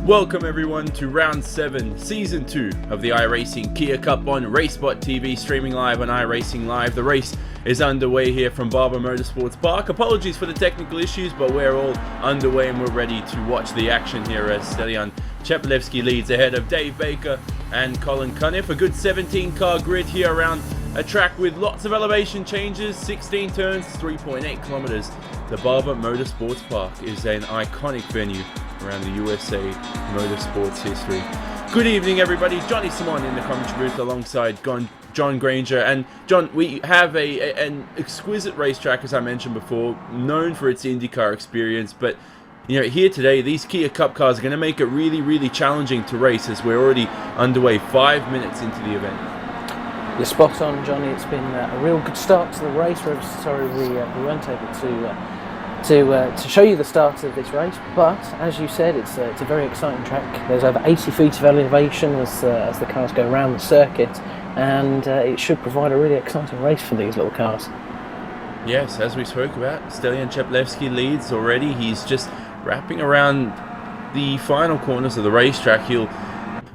Welcome everyone to round 7, season 2 of the iRacing Kia Cup on RaceBot TV, streaming live on iRacing Live. The race is underway here from Barber Motorsports Park. Apologies for the technical issues, but we're all underway and we're ready to watch the action here as Stelian Cheplevsky leads ahead of Dave Baker and Colin Cunniff. A good 17-car grid here around a track with lots of elevation changes, 16 turns, 3.8 kilometers. The Barber Motorsports Park is an iconic venue around the USA motorsports history. Good evening everybody, Johnny Simon in the commentary booth alongside John Granger. And John, we have an exquisite racetrack, as I mentioned before, known for its IndyCar experience, but you know, here today, these Kia Cup cars are going to make it really challenging to race as we're already underway 5 minutes into the event. You're spot on, Johnny. It's been a real good start to the race. We're sorry we weren't able to show you the start of this race, but as you said, it's a very exciting track. There's over 80 feet of elevation as the cars go around the circuit, and it should provide a really exciting race for these little cars. Yes, as we spoke about, Stelian Cheplevsky leads already. He's just wrapping around the final corners of the racetrack. He'll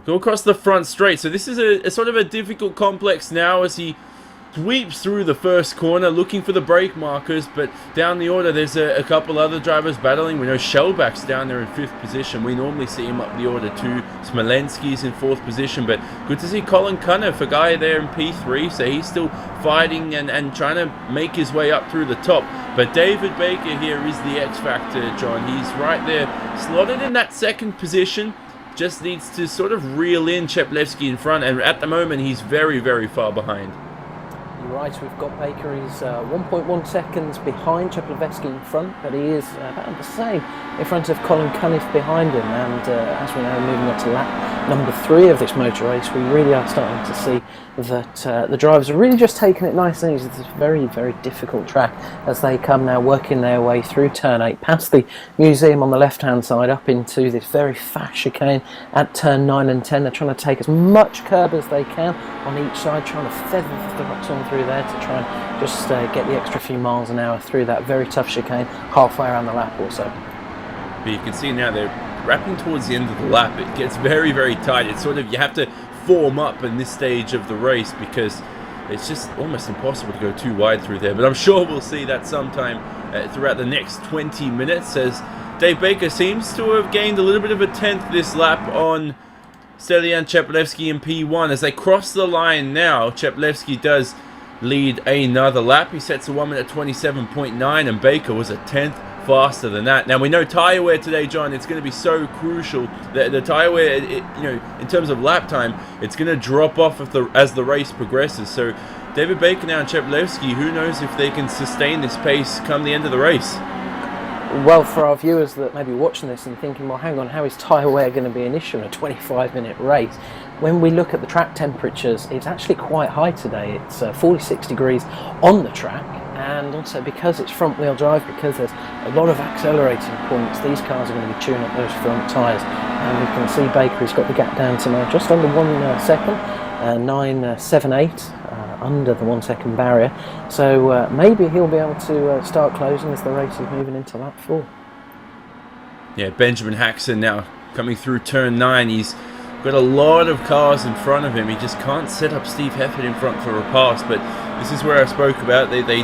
go across the front straight. So this is a sort of a difficult complex now as he sweeps through the first corner looking for the brake markers, but down the order there's a couple other drivers battling. We know Shellback's down there in 5th position. We normally see him up the order too. Smolensky's in 4th position, but good to see Colin Cunniff, a guy there in P3, so he's still fighting and trying to make his way up through the top. But David Baker here is the X factor, John. He's right there slotted in that 2nd position, just needs to sort of reel in Cheplevsky in front, and at the moment he's very far behind. You're right, we've got Baker. He's 1.1 seconds behind Cheplevsky in front, but he is about the same in front of Colin Cunniff behind him. And as we know, moving on to lap number 3 of this motor race, we really are starting to see that the drivers are really just taking it nice and easy. It's a very difficult track as they come now working their way through turn 8, past the museum on the left hand side, up into this very fast chicane at turn 9 and 10. They're trying to take as much curb as they can on each side, trying to feather the rocks on through there to try and just get the extra few miles an hour through that very tough chicane halfway around the lap or so. But you can see now they're wrapping towards the end of the lap. It gets very tight. It's sort of, you have to form up in this stage of the race because it's just almost impossible to go too wide through there. But I'm sure we'll see that sometime throughout the next 20 minutes as Dave Baker seems to have gained a little bit of a 10th this lap on Stelian Cheplevsky in P1. As they cross the line now, Cheplevsky does lead another lap. He sets a 1 minute 27.9 and Baker was a 10th faster than that. Now we know tyre wear today, John, it's going to be so crucial. The tyre wear, you know, in terms of lap time, it's going to drop off as the race progresses. So David Baker now and Cheplevsky, who knows if they can sustain this pace come the end of the race. Well, for our viewers that may be watching this and thinking, well, hang on, how is tyre wear going to be an issue in a 25-minute race? When we look at the track temperatures, it's actually quite high today. It's 46 degrees on the track, and also because it's front-wheel drive, because there's a lot of accelerating points, these cars are going to be tuning up those front tyres. And we can see Baker's got the gap down to now just under 1 second, 9.78. Under the 1 second barrier, so maybe he'll be able to start closing as the race is moving into lap 4. Yeah, Benjamin Haxon now coming through turn 9. He's got a lot of cars in front of him. He just can't set up Steve Hefford in front for a pass, but this is where I spoke about they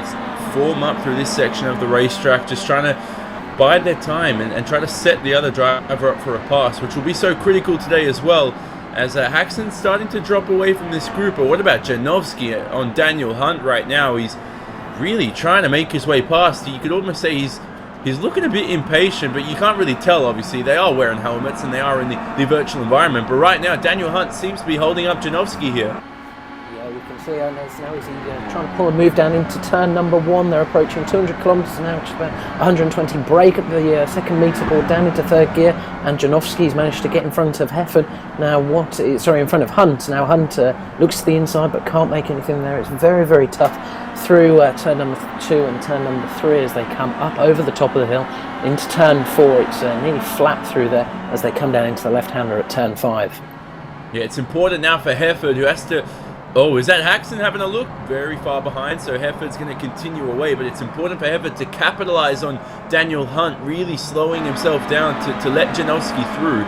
form up through this section of the racetrack, just trying to bide their time and try to set the other driver up for a pass, which will be so critical today as well, as Haxon's starting to drop away from this group. But what about Janowski on Daniel Hunt right now? He's really trying to make his way past. You could almost say he's looking a bit impatient, but you can't really tell, obviously. They are wearing helmets and they are in the virtual environment. But right now, Daniel Hunt seems to be holding up Janowski here. Yeah, you can see now he's trying to pull a move down into turn number 1. They're approaching 200 kilometres an hour, which is about 120 brake at the second meter board down into 3rd gear, and Janowski's managed to get in front of Hefford. Now in front of Hunt. Now Hunt looks to the inside but can't make anything there. It's very tough through turn number 2 and turn number 3 as they come up over the top of the hill into turn 4. It's nearly flat through there as they come down into the left-hander at turn 5. Yeah, it's important now for Hefford, who has to... Oh, is that Haxon having a look? Very far behind, so Hefford's going to continue away, but it's important for Hefford to capitalise on Daniel Hunt really slowing himself down to let Janowski through.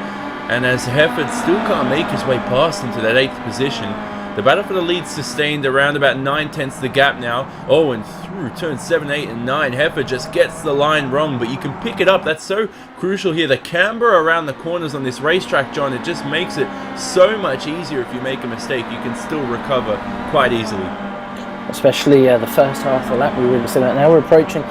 And as Hefford still can't make his way past into that 8th position, the battle for the lead sustained around about 9/10 the gap now. Oh, and through turn 7, 8, and 9, Hefford just gets the line wrong, but you can pick it up. That's so crucial here. The camber around the corners on this racetrack, John, it just makes it so much easier. If you make a mistake, you can still recover quite easily. Especially the first half of the lap, we really see that. Now we're approaching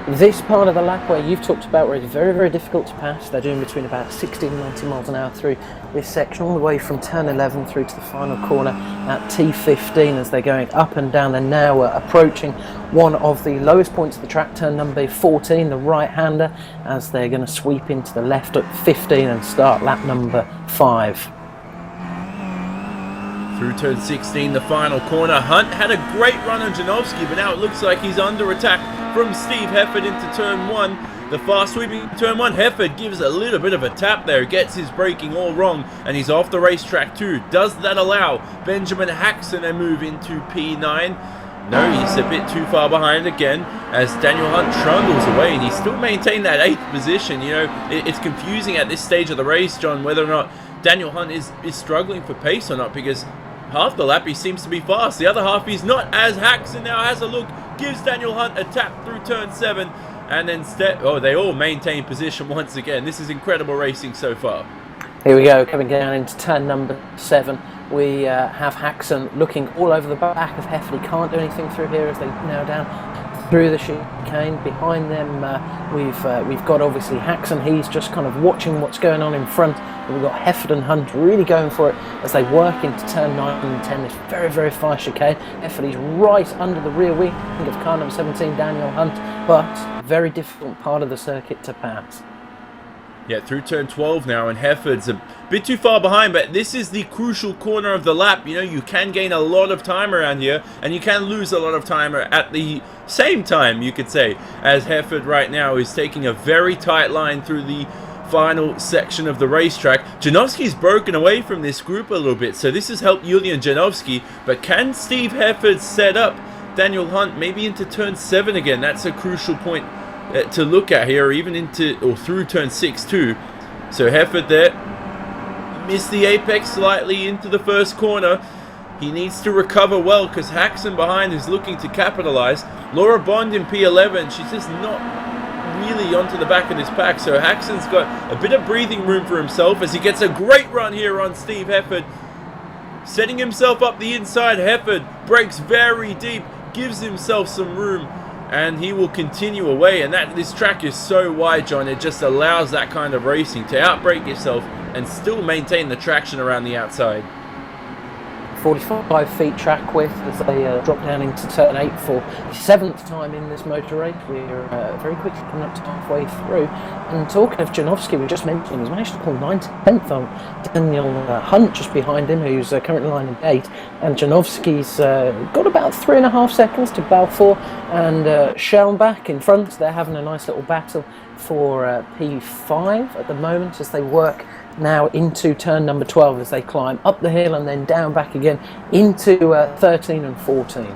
this part of the lap where you've talked about where it's very, very difficult to pass. They're doing between about 60 and 90 miles an hour through this section, all the way from turn 11 through to the final corner at T15 as they're going up and down. They're now approaching one of the lowest points of the track, turn number 14, the right-hander, as they're going to sweep into the left at 15 and start lap number 5. Through turn 16, the final corner, Hunt had a great run on Janowski, but now it looks like he's under attack from Steve Hefford into turn 1. The fast sweeping turn 1, Hefford gives a little bit of a tap there, gets his braking all wrong, and he's off the racetrack too. Does that allow Benjamin Haxon a move into P9? No, he's a bit too far behind again as Daniel Hunt trundles away, and he's still maintained that 8th position. You know, it's confusing at this stage of the race, John, whether or not Daniel Hunt is struggling for pace or not, because half the lap he seems to be fast, the other half he's not, as Haxon now has a look, gives Daniel Hunt a tap through turn 7, and then they all maintain position once again. This is incredible racing so far. Here we go, coming down into turn number 7. We have Haxon looking all over the back of Hefford. He can't do anything through here as they now down through the chicane. Behind them we've got obviously Haxon. He's just kind of watching what's going on in front. And we've got Hefford and Hunt really going for it as they work into turn 9 and 10. This very, very fast chicane. Hefford is right under the rear wing of car number 17, Daniel Hunt, but very difficult part of the circuit to pass. Yeah, through turn 12 now, and Hefford's a bit too far behind, but this is the crucial corner of the lap. You know, you can gain a lot of time around here, and you can lose a lot of time at the same time, you could say, as Hefford right now is taking a very tight line through the final section of the racetrack. Janowski's broken away from this group a little bit, so this has helped Julian Janowski, but can Steve Hefford set up Daniel Hunt maybe into turn 7 again? That's a crucial point to look at here, or even into or through turn 6 too. So Hefford there missed the apex slightly into the first corner. He needs to recover well because Haxon behind is looking to capitalize. Laura Bond in P11, she's just not really onto the back of this pack, so Haxon's got a bit of breathing room for himself as he gets a great run here on Steve Hefford, setting himself up the inside. Hefford breaks very deep, gives himself some room, and he will continue away. And this track is so wide, John, it just allows that kind of racing to outbrake yourself and still maintain the traction around the outside. 45 feet track width as they drop down into turn 8 for the 7th time in this motor race. We're very quickly coming up to halfway through. And talking of Janowski, we just mentioned he's managed to pull 9/10 on Daniel Hunt just behind him, who's currently lining 8. And Janowski's got about 3.5 seconds to Balfour and Schellenbach in front. They're having a nice little battle for P5 at the moment as they work now into turn number 12 as they climb up the hill and then down back again into 13 and 14.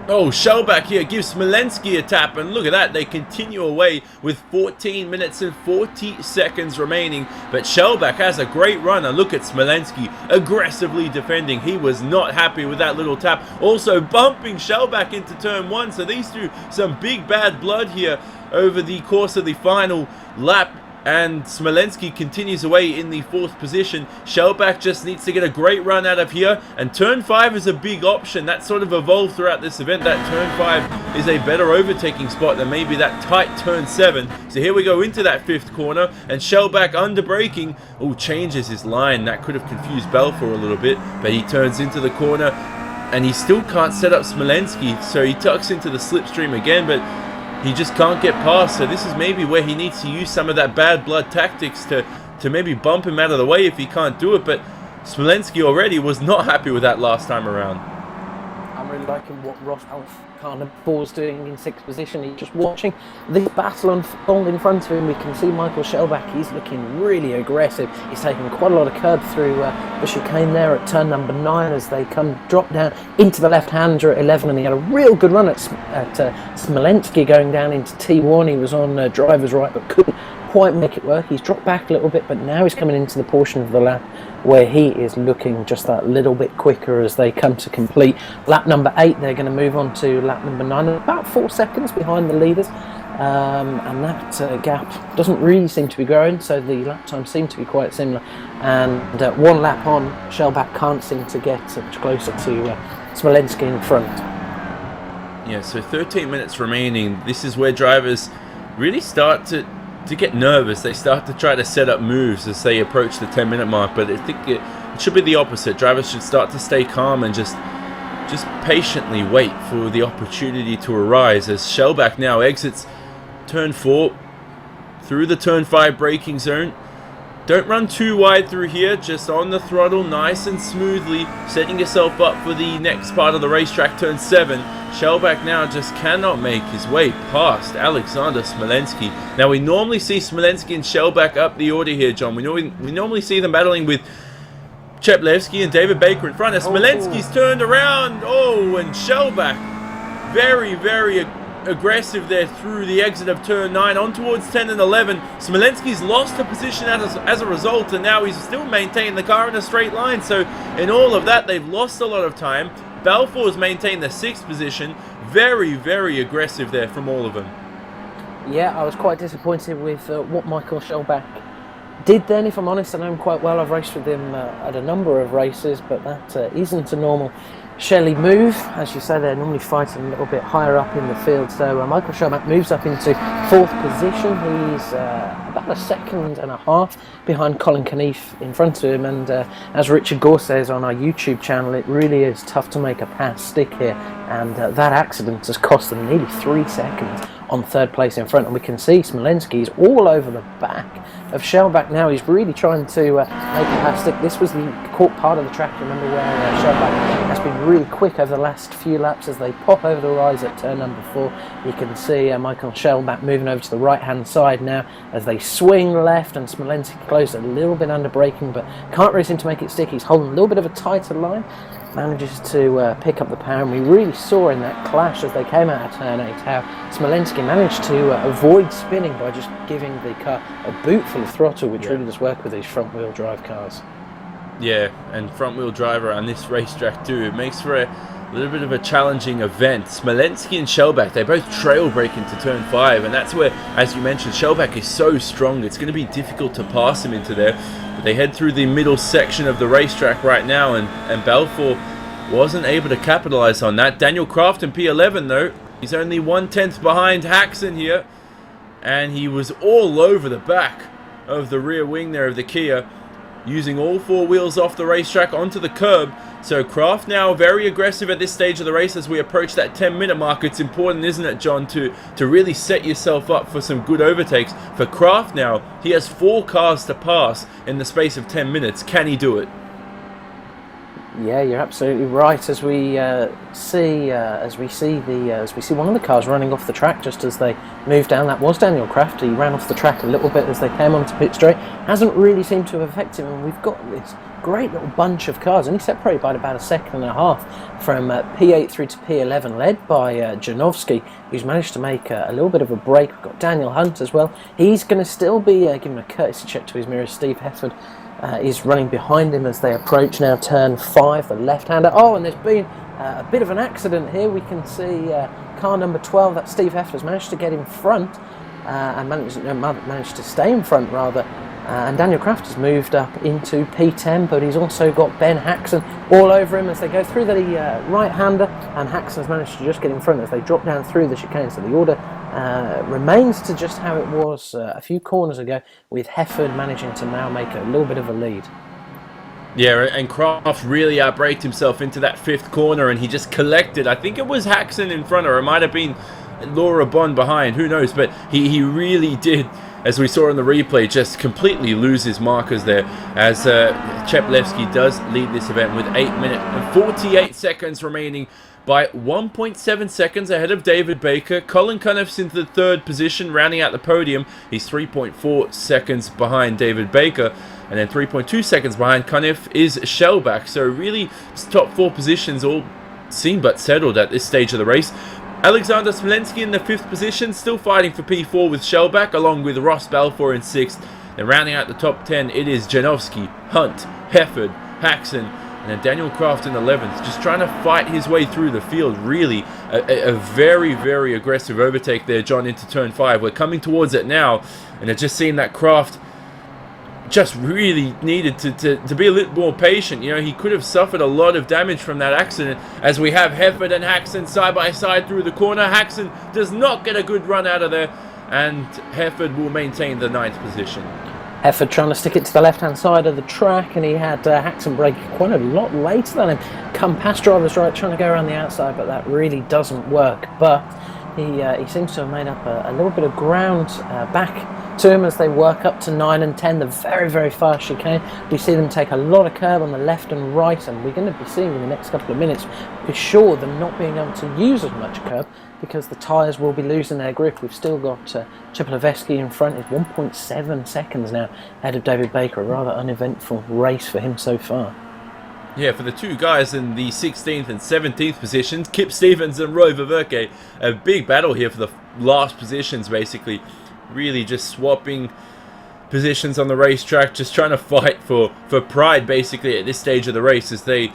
Oh, Schellenbach here gives Smolensky a tap, and look at that, they continue away with 14 minutes and 40 seconds remaining, but Schellenbach has a great run, and look at Smolensky aggressively defending. He was not happy with that little tap, also bumping Schellenbach into turn 1, so these two, some big bad blood here over the course of the final lap. And Smolensky continues away in the 4th position. Schellenbach just needs to get a great run out of here. And turn 5 is a big option. That sort of evolved throughout this event. That turn 5 is a better overtaking spot than maybe that tight turn 7. So here we go into that 5th corner. And Schellenbach under braking. Oh, changes his line. That could have confused Balfour a little bit. But he turns into the corner. And he still can't set up Smolensky. So he tucks into the slipstream again. But he just can't get past, so this is maybe where he needs to use some of that bad blood tactics to maybe bump him out of the way if he can't do it, but Smolensky already was not happy with that last time around. I'm really liking what Ross Carnival's doing in 6th position. He's just watching the battle unfold in front of him. We can see Michael Schellenbach, he's looking really aggressive. He's taking quite a lot of curb through the chicane there at turn number 9 as they drop down into the left-hander at 11, and he had a real good run at Smolensky going down into T1. He was on driver's right but couldn't quite make it work. He's dropped back a little bit, but now he's coming into the portion of the lap where he is looking just that little bit quicker as they come to complete lap number 8. They're going to move on to lap number 9, about 4 seconds behind the leaders. And that gap doesn't really seem to be growing, so the lap times seem to be quite similar. And 1 lap on, Shellback can't seem to get much closer to Smolenski in front. Yeah, so 13 minutes remaining. This is where drivers really start to get nervous. They start to try to set up moves as they approach the 10-minute mark, but I think it should be the opposite. Drivers should start to stay calm and just patiently wait for the opportunity to arise as Shellback now exits turn 4 through the turn 5 braking zone. Don't run too wide through here, just on the throttle nice and smoothly, setting yourself up for the next part of the racetrack, turn 7. Shellback now just cannot make his way past Alexander Smolenski. Now we normally see Smolenski and Shellback up the order here, John. We normally see them battling with Cheplevsky and David Baker in front. As Smolenski's turned around, and Shellback very, very aggressive there through the exit of turn 9 on towards 10 and 11. Smolenski's lost the position as a result, and now he's still maintaining the car in a straight line. So in all of that, they've lost a lot of time. Balfour's maintained the 6th position. Very, very aggressive there from all of them. Yeah, I was quite disappointed with what Michael Shellback did then, if I'm honest. I know him quite well. I've raced with him at a number of races, but that isn't a normal Shelley move. As you say, they're normally fighting a little bit higher up in the field. So Michael Shellback moves up into 4th position. He's about a second and a half behind Colin Caniff in front of him. And as Richard Gore says on our YouTube channel, it really is tough to make a pass stick here. And that accident has cost them nearly 3 seconds on 3rd place in front. And we can see Smolenski's all over the back of Shellback now. He's really trying to make a pass stick. This was the caught part of the track, remember, where Shellback has been really quick over the last few laps as they pop over the rise at turn number 4. You can see Michael Shellback moving over to the right hand side now as they swing left, and Smolenski close a little bit under braking but can't really seem to make it stick. He's holding a little bit of a tighter line, manages to pick up the power, and we really saw in that clash as they came out of turn 8 how Smolenski managed to avoid spinning by just giving the car a boot full of throttle, which really does work with these front wheel drive cars. Yeah, and front wheel driver on this racetrack too. It makes for a little bit of a challenging event. Smolenski and Shellback, they both trail brake into turn 5, and that's where, as you mentioned, Shellback is so strong. It's going to be difficult to pass him into there. But they head through the middle section of the racetrack right now, and Balfour wasn't able to capitalize on that. Daniel Kraft in P11 though, he's only 1/10 behind Haxon here, and he was all over the back of the rear wing there of the Kia, using all 4 wheels off the racetrack onto the curb. So Kraft now very aggressive at this stage of the race as we approach that 10-minute mark. It's important, isn't it, John, to really set yourself up for some good overtakes. For Kraft now, he has 4 cars to pass in the space of 10 minutes. Can he do it? Yeah, you're absolutely right. As we see one of the cars running off the track just as they move down, that was Daniel Kraft. He ran off the track a little bit as they came onto pit straight. Hasn't really seemed to have affected him, and we've got this great little bunch of cars, only separated by about a second and a half from P8 through to P11, led by Janowski, who's managed to make a little bit of a break. We've got Daniel Hunt as well. He's going to still be giving a courtesy check to his mirror. Steve Hefford is running behind him as they approach now turn 5, the left-hander. Oh, and there's been a bit of an accident here. We can see car number 12, that Steve Hefford, has managed to get in front and managed to stay in front rather. And Daniel Kraft has moved up into P10, but he's also got Ben Haxon all over him as they go through the right-hander, and Haxon has managed to just get in front as they drop down through the chicane. So the order remains to just how it was a few corners ago, with Hefford managing to now make a little bit of a lead. Yeah, and Kraft really outbraked himself into that 5th corner, and he just collected, I think it was Haxon in front, or it might have been Laura Bond behind, who knows, but he really did, as we saw in the replay, just completely lose his markers there, as Cheplevsky does lead this event with 8 minutes and 48 seconds remaining, by 1.7 seconds ahead of David Baker. Colin Cuniff's into the 3rd position, rounding out the podium. He's 3.4 seconds behind David Baker, and then 3.2 seconds behind Cuniff is Shellback. So really, top 4 positions all seem but settled at this stage of the race. Alexander Smolenski in the 5th position, still fighting for P4 with Shellback, along with Ross Balfour in 6th. And rounding out the top 10, it is Janowski, Hunt, Hefford, Haxon, and then Daniel Kraft in 11th, just trying to fight his way through the field. Really a very, very aggressive overtake there, John, into turn 5. We're coming towards it now, and it just seemed that Kraft just really needed to be a little more patient. You know, he could have suffered a lot of damage from that accident, as we have Hefford and Haxon side by side through the corner. Haxon does not get a good run out of there, and Hefford will maintain the 9th position. Hefford trying to stick it to the left-hand side of the track, and he had Haxon brake quite a lot later than him. Come past driver's right, trying to go around the outside, but that really doesn't work. But he seems to have made up a little bit of ground back to him as they work up to 9 and 10, the very, very fast chicane. We see them take a lot of curb on the left and right, and we're going to be seeing in the next couple of minutes for sure them not being able to use as much curb because the tyres will be losing their grip. We've still got Chepolevsky in front. It's 1.7 seconds now ahead of David Baker. A rather uneventful race for him so far. Yeah, for the two guys in the 16th and 17th positions, Kip Stevens and Roy Ververke, a big battle here for the last positions, basically. Really just swapping positions on the racetrack, just trying to fight for pride, basically, at this stage of the race, as they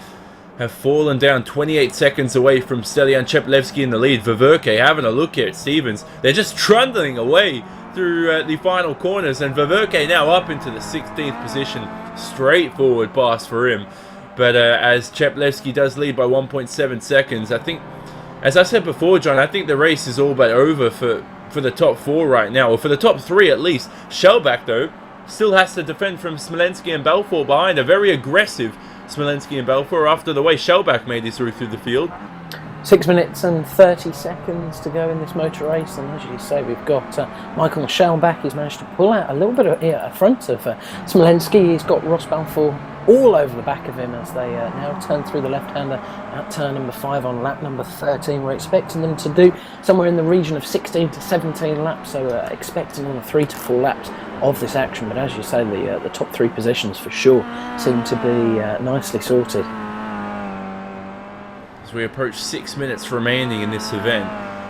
have fallen down 28 seconds away from Stelian Chepolevsky in the lead. Ververke having a look here at Stevens. They're just trundling away through the final corners, and Ververke now up into the 16th position. Straightforward pass for him. But as Chepolevsky does lead by 1.7 seconds, I think, as I said before, John, I think the race is all but over for the top 4 right now, or for the top 3 at least. Shellback, though, still has to defend from Smolenski and Balfour behind. A very aggressive Smolenski and Balfour after the way Shellback made his route through the field. 6 minutes and 30 seconds to go in this motor race, and as you say, we've got Michael Shellback. He's managed to pull out a little bit of front of Smolenski. He's got Ross Balfour all over the back of him as they now turn through the left-hander at turn number 5 on lap number 13. We're expecting them to do somewhere in the region of 16 to 17 laps, so expecting on 3 to 4 laps of this action. But as you say, the top 3 positions for sure seem to be nicely sorted. As we approach 6 minutes remaining in this event,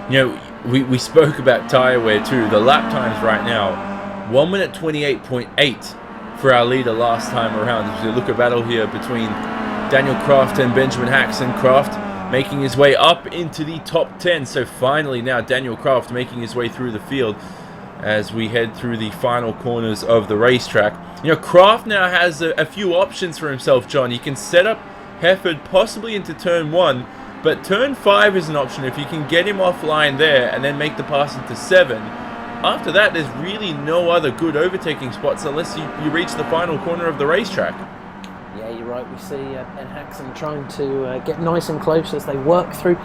you know, we spoke about tyre wear too. The lap times right now, 1 minute 28.8 for our leader last time around. As we look at battle here between Daniel Kraft and Benjamin Haxon. Kraft making his way up into the top 10. So finally now Daniel Kraft making his way through the field as we head through the final corners of the racetrack. You know, Kraft now has a few options for himself, John. He can set up Hefford possibly into turn 1, but turn 5 is an option if you can get him offline there and then make the pass into 7. After that, there's really no other good overtaking spots unless you reach the final corner of the racetrack. Yeah, you're right. We see Ben Haxon trying to get nice and close as they work through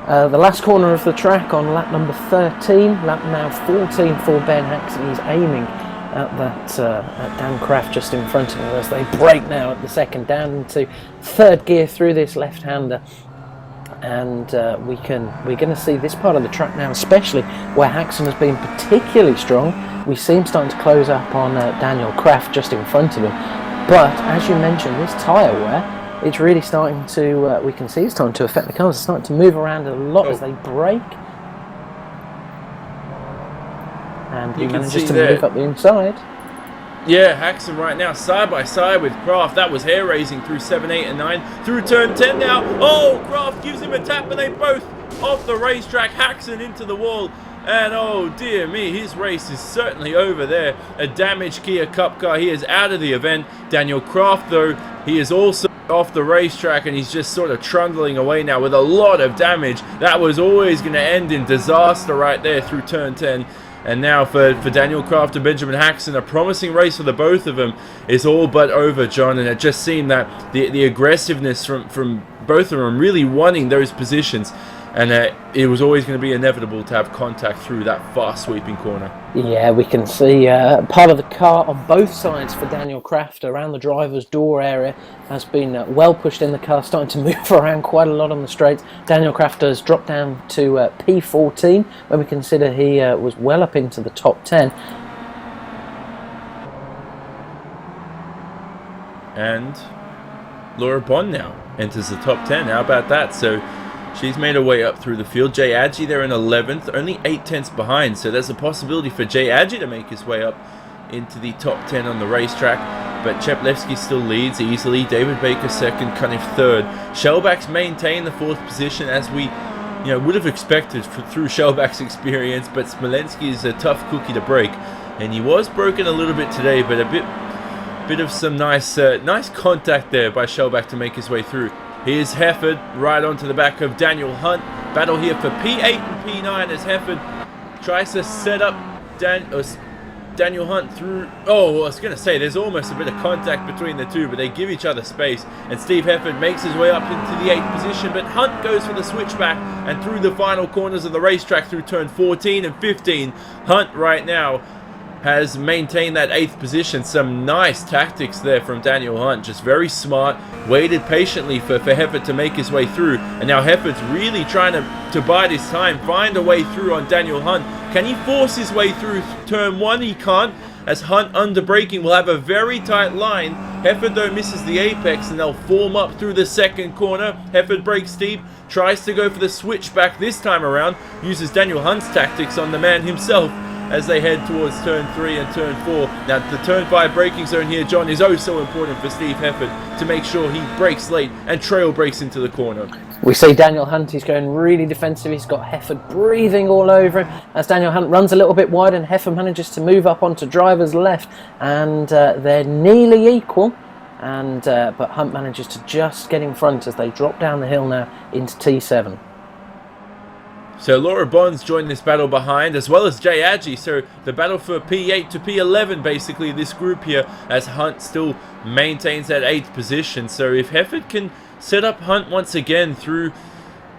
the last corner of the track on lap number 13. Lap now 14 for Ben Haxon. He's aiming at that at Dan Kraft just in front of him as they brake now at the second, down into 3rd gear through this left-hander. And we're going to see this part of the track now, especially where Haxon has been particularly strong. We see him starting to close up on Daniel Kraft just in front of him. But as you mentioned, this tyre wear, it's really starting to, we can see it's starting to affect the cars. It's starting to move around a lot as they brake. And he manages to move up the inside. Yeah, Haxon right now side by side with Kraft. That was hair raising through 7, 8 and 9. Through turn 10 now. Oh, Kraft gives him a tap, but they both off the racetrack. Haxon into the wall. And oh dear me, his race is certainly over there. A damaged Kia Cup car. He is out of the event. Daniel Kraft, though, he is also off the racetrack, and he's just sort of trundling away now with a lot of damage. That was always going to end in disaster right there through turn 10. And now for Daniel Kraft and Benjamin Haxon, a promising race for the both of them is all but over, John. And it just seemed that the aggressiveness from both of them really wanting those positions. And it was always going to be inevitable to have contact through that fast sweeping corner. Yeah, we can see part of the car on both sides for Daniel Kraft around the driver's door area has been well pushed in the car, starting to move around quite a lot on the straights. Daniel Kraft has dropped down to P14 when we consider he was well up into the top 10. And Laura Bond now enters the top 10. How about that? So She's made her way up through the field. Jay Adji there in 11th, only 8 tenths behind, so there's a possibility for Jay Adji to make his way up into the top 10 on the racetrack. But Cheplevsky still leads easily. David Baker second, Cunniff third. Shellback's maintain the 4th position, as we would have expected through Shellback's experience, but Smolensky is a tough cookie to break, and he was broken a little bit today, but a bit of some nice contact there by Shellback to make his way through. Here's Hefford right onto the back of Daniel Hunt. Battle here for P8 and P9 as Hefford tries to set up Daniel Hunt through. Oh, I was going to say, there's almost a bit of contact between the two, but they give each other space. And Steve Hefford makes his way up into the 8th position, but Hunt goes for the switchback and through the final corners of the racetrack through turn 14 and 15. Hunt right now has maintained that 8th position. Some nice tactics there from Daniel Hunt, just very smart, waited patiently for Hefford to make his way through, and now Hefford's really trying to bide his time, find a way through on Daniel Hunt. Can he force his way through turn 1? He can't, as Hunt under braking will have a very tight line. Hefford though misses the apex, and they'll form up through the 2nd corner. Hefford brakes deep, tries to go for the switchback this time around, uses Daniel Hunt's tactics on the man himself as they head towards turn 3 and turn 4. Now the turn 5 braking zone here, John, is oh so important for Steve Hefford to make sure he brakes late and trail brakes into the corner. We see Daniel Hunt, he's going really defensive, he's got Hefford breathing all over him as Daniel Hunt runs a little bit wide and Hefford manages to move up onto driver's left, and they're nearly equal, and but Hunt manages to just get in front as they drop down the hill now into T7. So Laura Bonds joined this battle behind, as well as Jay Adji. So the battle for P8 to P11, basically, this group here, as Hunt still maintains that 8th position. So if Hefford can set up Hunt once again through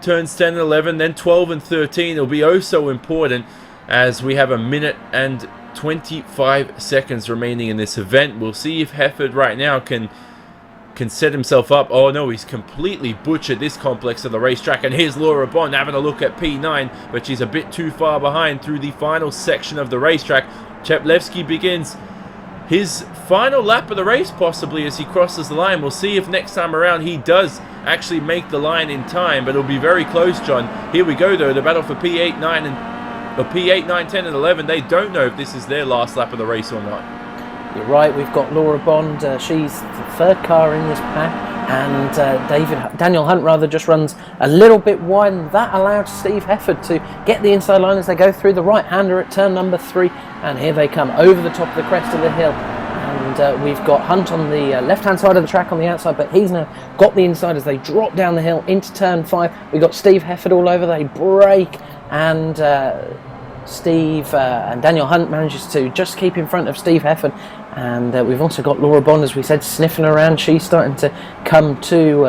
turns 10 and 11, then 12 and 13, it'll be oh so important, as we have 1 minute and 25 seconds remaining in this event. We'll see if Hefford right now can set himself up. Oh no, he's completely butchered this complex of the racetrack, and here's Laura Bond having a look at P9, but she's a bit too far behind through the final section of the racetrack. Cheplevsky begins his final lap of the race possibly as he crosses the line. We'll see if next time around he does actually make the line in time, but it'll be very close, John. Here we go though, the battle for P8, 9 and P8, 9, 10 and 11. They don't know if this is their last lap of the race or not. You're right, we've got Laura Bond, she's the 3rd car in this pack, and Daniel Hunt just runs a little bit wide, and that allowed Steve Hefford to get the inside line as they go through the right-hander at turn number 3, and here they come over the top of the crest of the hill, and we've got Hunt on the left-hand side of the track on the outside, but he's now got the inside as they drop down the hill into turn 5. We've got Steve Hefford all over, they brake, and Steve and Daniel Hunt manages to just keep in front of Steve Hefford, and we've also got Laura Bond, as we said, sniffing around. She's starting to come to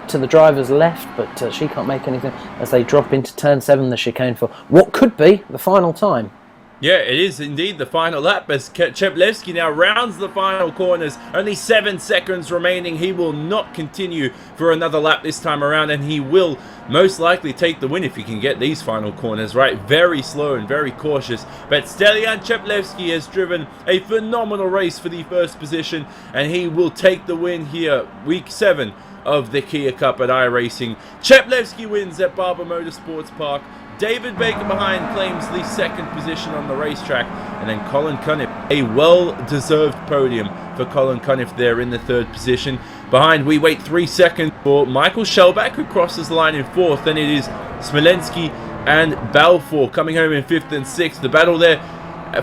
the driver's left, but she can't make anything as they drop into turn 7, the chicane for what could be the final time. Yeah, it is indeed the final lap as Cheplevsky now rounds the final corners. Only 7 seconds remaining. He will not continue for another lap this time around, and he will most likely take the win if he can get these final corners right. Very slow and very cautious, but Stelian Cheplevsky has driven a phenomenal race for the 1st position, and he will take the win here, week 7 of the Kia Cup at iRacing. Cheplevsky wins at Barber Motorsports Park. David Baker behind claims the 2nd position on the racetrack, and then Colin Cunniff, a well-deserved podium for Colin Cunniff there in the 3rd position. Behind, we wait 3 seconds for Michael Shellback, who crosses the line in 4th. Then it is Smolensky and Balfour coming home in 5th and 6th. The battle there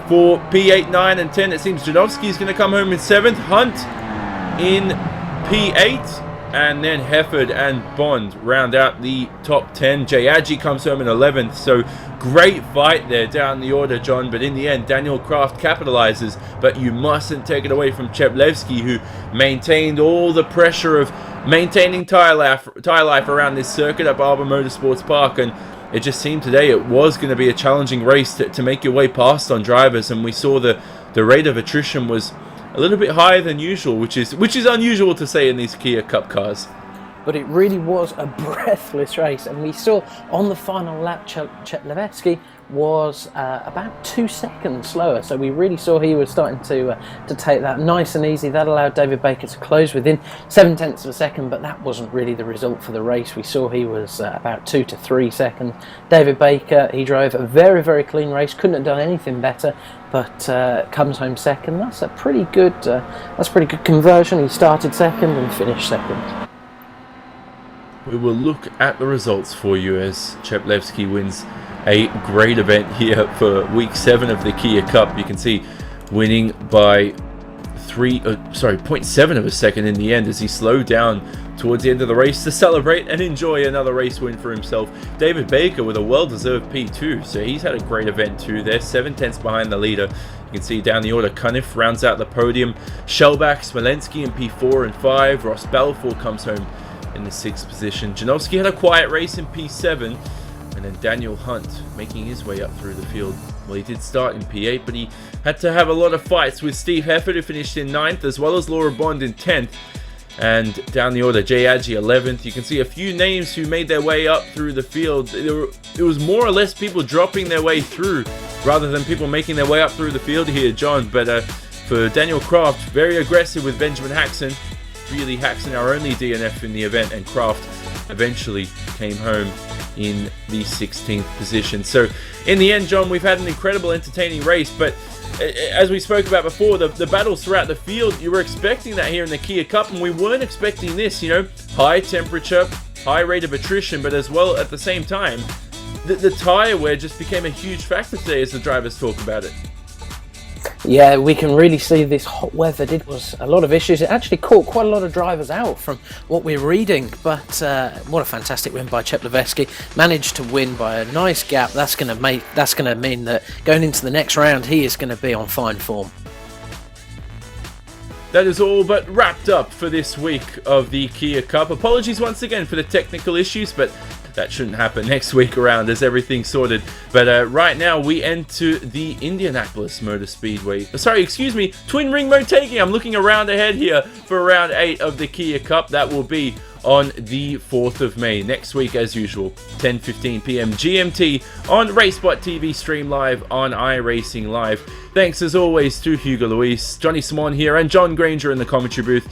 for P8, 9 and 10. It seems Janowski is going to come home in 7th. Hunt in P8. And then Hefford and Bond round out the top 10. Jay Adji comes home in 11th. So great fight there down the order, John. But in the end, Daniel Kraft capitalizes. But you mustn't take it away from Cheplevsky, who maintained all the pressure of maintaining tire life around this circuit at Barber Motorsports Park. And it just seemed today it was going to be a challenging race to make your way past on drivers. And we saw the rate of attrition was a little bit higher than usual, which is unusual to say in these Kia Cup cars. but it really was a breathless race. And we saw on the final lap, Chetleveski was about 2 seconds slower, so we really saw he was starting to take that nice and easy. That allowed David Baker to close within 0.7 of a second, but that wasn't really the result for the race. We saw he was about 2 to 3 seconds. David Baker, he drove a very, very clean race, couldn't have done anything better, but comes home second. That's a pretty good conversion. He started second and finished second. We will look at the results for you as Chetleveski wins a great event here for week 7 of the Kia Cup. You can see winning by 0.7 of a second in the end as he slowed down towards the end of the race to celebrate and enjoy another race win for himself. David Baker with a well-deserved P2, so he's had a great event too. They're 7/10 behind the leader. You can see down the order, Cunniff rounds out the podium, Shellback, Smolensky in P4 and 5, Ross Balfour comes home in the 6th position. Janowski had a quiet race in P7, and then Daniel Hunt making his way up through the field. Well, he did start in P8, but he had to have a lot of fights with Steve Hefford, who finished in 9th, as well as Laura Bond in 10th. And down the order, Jay Adji 11th. You can see a few names who made their way up through the field. It was more or less people dropping their way through rather than people making their way up through the field here, John. But for Daniel Kraft, very aggressive with Benjamin Haxon. Really Haxon, our only DNF in the event, and Kraft eventually came home in the 16th position. So in the end, John, we've had an incredible, entertaining race, but as we spoke about before, the battles throughout the field, you were expecting that here in the Kia Cup, and we weren't expecting this, high temperature, high rate of attrition, but as well at the same time, the tyre wear just became a huge factor today as the drivers talk about it. Yeah, we can really see this hot weather did cause a lot of issues. It actually caught quite a lot of drivers out from what we're reading, but what a fantastic win by Chetleveski. Managed to win by a nice gap. That's going to mean that going into the next round, he is going to be on fine form. That is all but wrapped up for this week of the Kia Cup. Apologies once again for the technical issues, but that shouldn't happen next week around as everything's sorted. But right now we enter the Indianapolis Motor Speedway. Twin Ring Motegi. I'm looking around ahead here for round 8 of the Kia Cup. That will be on the 4th of May. Next week, as usual, 10:15 p.m. GMT on RaceBot TV, stream live on iRacing Live. Thanks as always to Hugo Luis, Johnny Simon here, and John Granger in the commentary booth.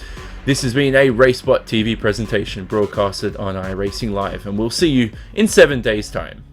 This has been a RaceBot TV presentation broadcasted on iRacing Live, and we'll see you in 7 days' time.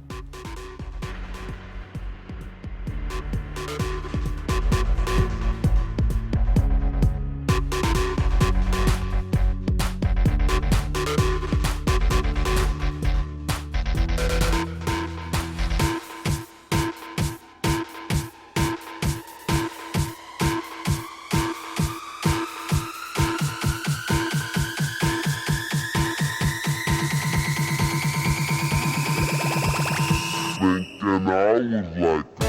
And I would like to